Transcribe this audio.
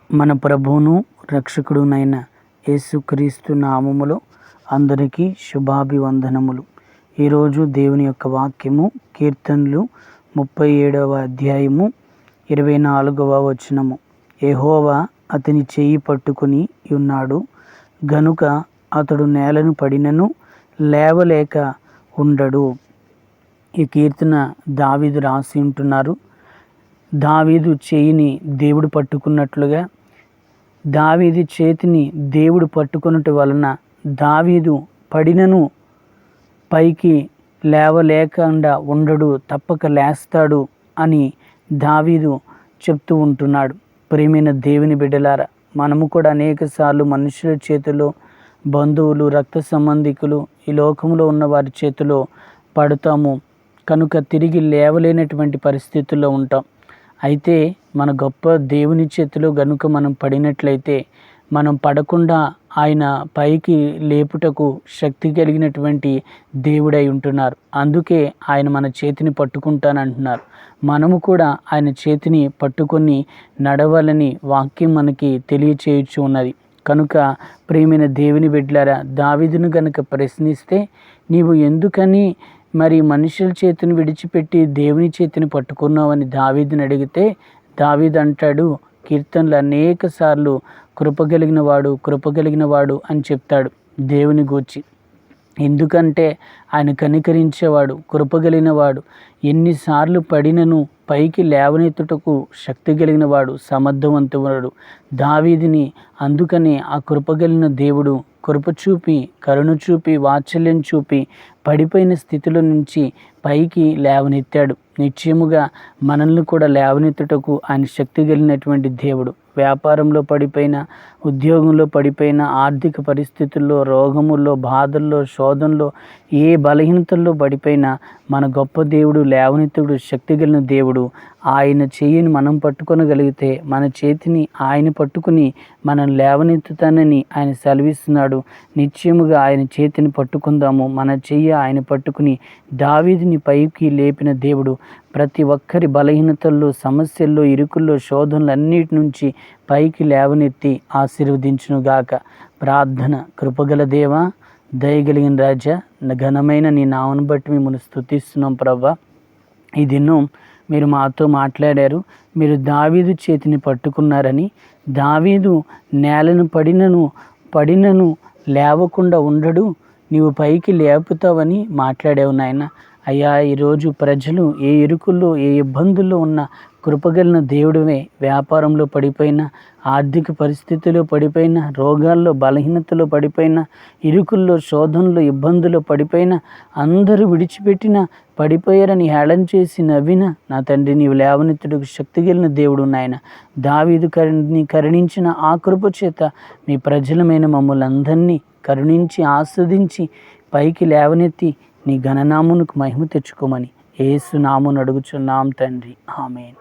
మన ప్రభువును రక్షకుడునైన యేసుక్రీస్తు నామములో అందరికీ శుభాభివందనములు. ఈరోజు దేవుని యొక్క వాక్యము కీర్తనలు 37వ అధ్యాయము 24వ వచనము. యెహోవా అతని చెయ్యి పట్టుకుని ఉన్నాడు గనుక అతడు నేలను పడినను లేవలేక ఉండడు. ఈ కీర్తన దావీదు రాసి ఉంటున్నారు. దావీదు చేయిని దేవుడు పట్టుకున్నట్లుగా దావీదు చేతిని దేవుడు పట్టుకున్నట్టు వలన దావీదు పడినను పైకి లేవలేకుండా ఉండడు, తప్పక లేస్తాడు అని దావీదు చెప్తూ ఉంటున్నాడు. ప్రియమైన దేవుని బిడ్డలారా, మనము కూడా అనేకసార్లు మనుషుల చేతిలో, బంధువులు, రక్త సంబంధికులు, ఈ లోకంలో ఉన్న వారి చేతిలో పడతాము కనుక తిరిగి లేవలేనటువంటి పరిస్థితుల్లో ఉంటాం. అయితే మన గొప్ప దేవుని చేతిలో గనుక మనం పడినట్లయితే మనం పడకుండా ఆయన పైకి లేపుటకు శక్తి కలిగినటువంటి దేవుడై ఉంటున్నారు. అందుకే ఆయన మన చేతిని పట్టుకుంటానంటున్నారు. మనము కూడా ఆయన చేతిని పట్టుకొని నడవాలని వాక్యం మనకి తెలియచేయచ్చు ఉన్నది. కనుక ప్రియమైన దేవుని బిడ్డలారా, దావీదును గనుక ప్రశ్నిస్తే నీవు ఎందుకని మరి మనుషుల చేతిని విడిచిపెట్టి దేవుని చేతిని పట్టుకున్నావని దావీదుని అడిగితే దావీదు అంటాడు, కీర్తనలు అనేక సార్లు కృపగలిగిన వాడు అని చెప్తాడు దేవుని గూర్చి. ఎందుకంటే ఆయన కనికరించేవాడు, కృపగలిగిన వాడు, ఎన్నిసార్లు పడినను పైకి లేవనెత్తుటకు శక్తి కలిగిన వాడు, సమర్థవంతుడు దావీదుని. అందుకని ఆ కృపగలిగిన దేవుడు కృప చూపి, కరుణ చూపి, వాత్సల్యం చూపి పడిపోయిన స్థితిలో నుంచి పైకి లేవనెత్తాడు. నిశ్చయముగా మనల్ని కూడా లేవనెత్తుటకు ఆయన శక్తి కలిగినటువంటి దేవుడు. వ్యాపారంలో పడిపోయిన, ఉద్యోగంలో పడిపోయిన, ఆర్థిక పరిస్థితుల్లో, రోగముల్లో, బాధల్లో, శోధనలో, ఏ బలహీనతల్లో పడిపోయినా మన గొప్ప దేవుడు, లేవనెత్తుడు, శక్తి కలిగిన దేవుడు. ఆయన చెయ్యిని మనం పట్టుకొనగలిగితే మన చేతిని ఆయన పట్టుకుని మనం లేవనెత్తుతానని ఆయన సెలవిస్తున్నాడు. నిశ్చయముగా ఆయన చేతిని పట్టుకుందాము. మన చెయ్యి ఆయన పట్టుకుని దావీదుని పైకి లేపిన దేవుడు ప్రతి ఒక్కరి బలహీనతల్లో, సమస్యల్లో, ఇరుకుల్లో, శోధనలన్నిటి నుంచి పైకి లేవనెత్తి ఆశీర్వదించునుగాక. ప్రార్థన. కృపగల దేవా, దయగలిగిన రాజా, ఘనమైన నీ నామను బట్టి మిమ్మల్ని స్తుతిస్తున్నాం ప్రభా. ఈ దినం మీరు మాతో మాట్లాడారు. మీరు దావీదు చేతిని పట్టుకున్నారని, దావీదు నేలను పడినను లేవకుండా ఉండడు, నీవు పైకి లేపుతావని మాట్లాడావు నాయన. అయ్యా, ఈరోజు ప్రజలు ఏ ఇరుకుల్లో, ఏ ఇబ్బందుల్లో ఉన్న కృపగలిగిన దేవుడివే. వ్యాపారంలో పడిపోయిన, ఆర్థిక పరిస్థితుల్లో పడిపోయిన, రోగాల్లో, బలహీనతలో పడిపోయిన, ఇరుకుల్లో, శోధనలో, ఇబ్బందుల్లో పడిపోయిన, అందరూ విడిచిపెట్టిన, పడిపోయారని హేళన చేసి నవ్విన నా తండ్రి, నీవు లేవనెత్తుటకు శక్తి కలిగిన దేవుడు నాయన. దావీదు కరుణించిన ఆ కృప చేత మీ ప్రజలమైన మమ్మల్ని అందరినీ కరుణించి ఆస్వాదించి పైకి లేవనెత్తి నీ ఘననామునకు మహిమ తెచ్చుకోమని యేసు నామమున అడుగుచున్నాం తండ్రి. ఆమేన్.